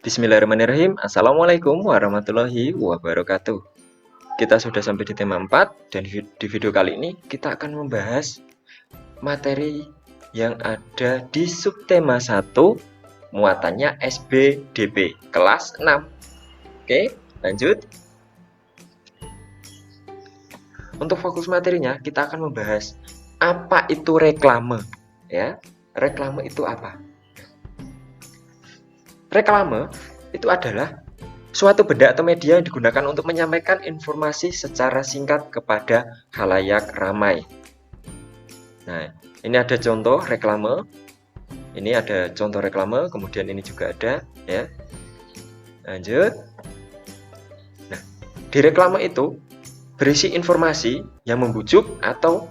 Bismillahirrahmanirrahim. Assalamualaikum warahmatullahi wabarakatuh. Kita sudah sampai di tema 4 dan di video kali ini kita akan membahas materi yang ada di subtema 1 muatannya SBDP kelas 6. Oke, lanjut. Untuk fokus materinya kita akan membahas apa itu reklame, ya. Reklame itu apa? Reklame itu adalah suatu benda atau media yang digunakan untuk menyampaikan informasi secara singkat kepada khalayak ramai. Nah, ini ada contoh reklame. Ini ada contoh reklame, kemudian ini juga ada, ya. Lanjut. Nah, di reklame itu berisi informasi yang membujuk atau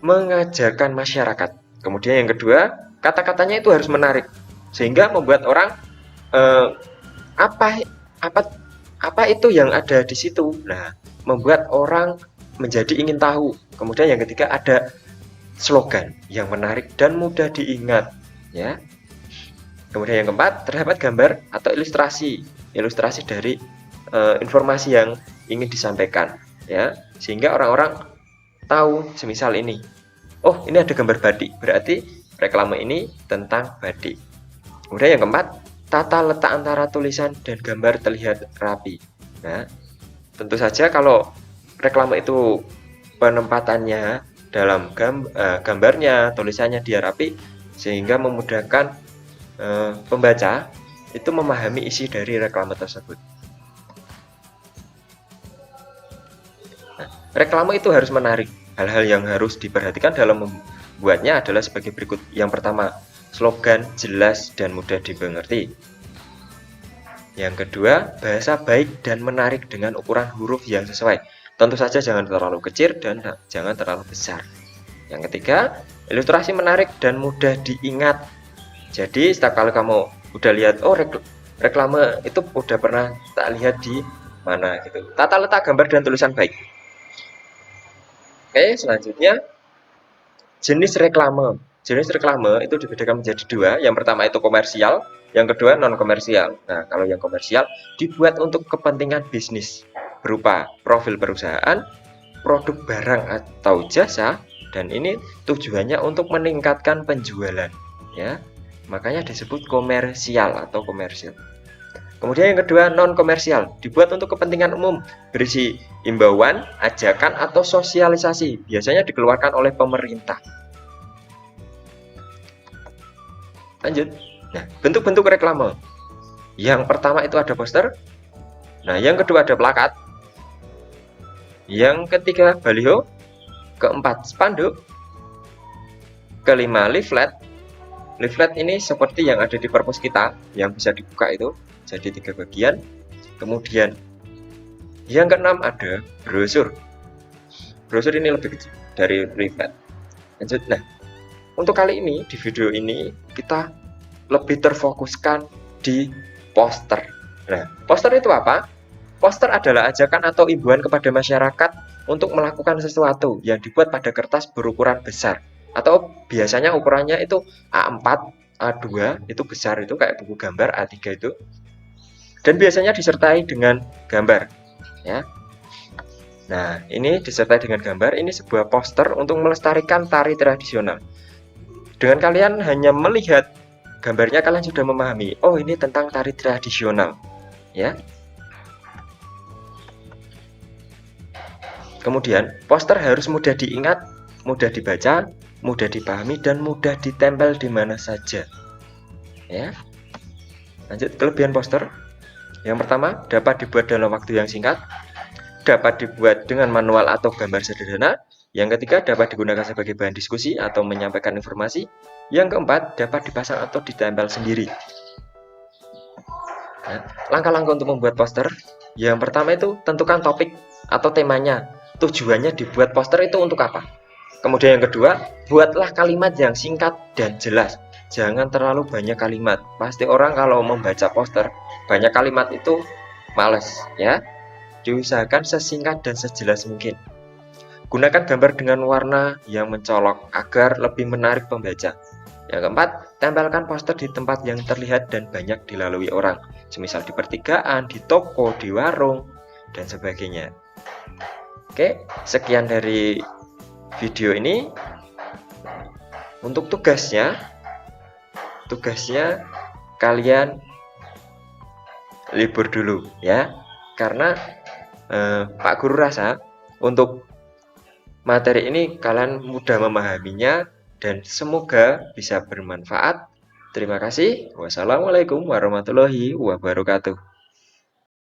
mengajarkan masyarakat. Kemudian yang kedua, kata-katanya itu harus menarik sehingga membuat orang apa itu yang ada di situ. Nah, membuat orang menjadi ingin tahu. Kemudian yang ketiga ada slogan yang menarik dan mudah diingat, ya. Kemudian yang keempat terdapat gambar atau ilustrasi dari informasi yang ingin disampaikan, ya, sehingga orang-orang tahu. Semisal ini, oh ini ada gambar batik, berarti reklame ini tentang batik. Kemudian yang keempat, tata letak antara tulisan dan gambar terlihat rapi. Nah, tentu saja kalau reklame itu penempatannya dalam gambarnya, tulisannya dia rapi, sehingga memudahkan pembaca itu memahami isi dari reklame tersebut. Nah, reklame itu harus menarik. Hal-hal yang harus diperhatikan dalam membuatnya adalah sebagai berikut. Yang pertama, slogan jelas dan mudah dimengerti. Yang kedua, bahasa baik dan menarik dengan ukuran huruf yang sesuai. Tentu saja jangan terlalu kecil dan jangan terlalu besar. Yang ketiga, ilustrasi menarik dan mudah diingat. Jadi setiap kali kamu udah lihat, oh reklame itu udah pernah tak lihat di mana gitu. Tata letak gambar dan tulisan baik. Oke, selanjutnya jenis reklame. Jenis reklame itu dibedakan menjadi dua. Yang pertama itu komersial, yang kedua non komersial. Nah, kalau yang komersial dibuat untuk kepentingan bisnis berupa profil perusahaan, produk barang atau jasa, dan ini tujuannya untuk meningkatkan penjualan, ya. Makanya disebut komersial atau komersil. Kemudian yang kedua non komersial, dibuat untuk kepentingan umum, berisi imbauan, ajakan atau sosialisasi, biasanya dikeluarkan oleh pemerintah. Lanjut. Nah, bentuk-bentuk reklame. Yang pertama itu ada poster. Nah, yang kedua ada plakat. Yang ketiga baliho. Keempat spanduk. Kelima leaflet. Leaflet ini seperti yang ada di perpus kita, yang bisa dibuka itu, jadi 3 bagian. Kemudian yang keenam ada brosur. Brosur ini lebih kecil dari leaflet. Lanjut. Nah, untuk kali ini di video ini kita lebih terfokuskan di poster. Nah, poster itu apa? Poster adalah ajakan atau imbauan kepada masyarakat untuk melakukan sesuatu yang dibuat pada kertas berukuran besar, atau biasanya ukurannya itu A4, A2, itu besar, itu kayak buku gambar A3 itu. Dan biasanya disertai dengan gambar, ya. Nah, ini disertai dengan gambar. Ini sebuah poster untuk melestarikan tari tradisional. Dengan kalian hanya melihat gambarnya, kalian sudah memahami, oh ini tentang tari tradisional, ya. Kemudian poster harus mudah diingat, mudah dibaca, mudah dipahami, dan mudah ditempel di mana saja, ya. Lanjut, kelebihan poster. Yang pertama, dapat dibuat dalam waktu yang singkat, dapat dibuat dengan manual atau gambar sederhana. Yang ketiga, dapat digunakan sebagai bahan diskusi atau menyampaikan informasi. Yang keempat, dapat dipasang atau ditempel sendiri. Nah, langkah-langkah untuk membuat poster. Yang pertama itu tentukan topik atau temanya. Tujuannya dibuat poster itu untuk apa? Kemudian yang kedua, buatlah kalimat yang singkat dan jelas. Jangan terlalu banyak kalimat. Pasti orang kalau membaca poster banyak kalimat itu males, ya. Diusahakan sesingkat dan sejelas mungkin. Gunakan gambar dengan warna yang mencolok agar lebih menarik pembaca. Yang keempat, tempelkan poster di tempat yang terlihat dan banyak dilalui orang, semisal di pertigaan, di toko, di warung, dan sebagainya. Oke, sekian dari video ini. Untuk tugasnya kalian libur dulu ya, karena Pak Guru rasa untuk materi ini kalian mudah memahaminya dan semoga bisa bermanfaat. Terima kasih. Wassalamualaikum warahmatullahi wabarakatuh.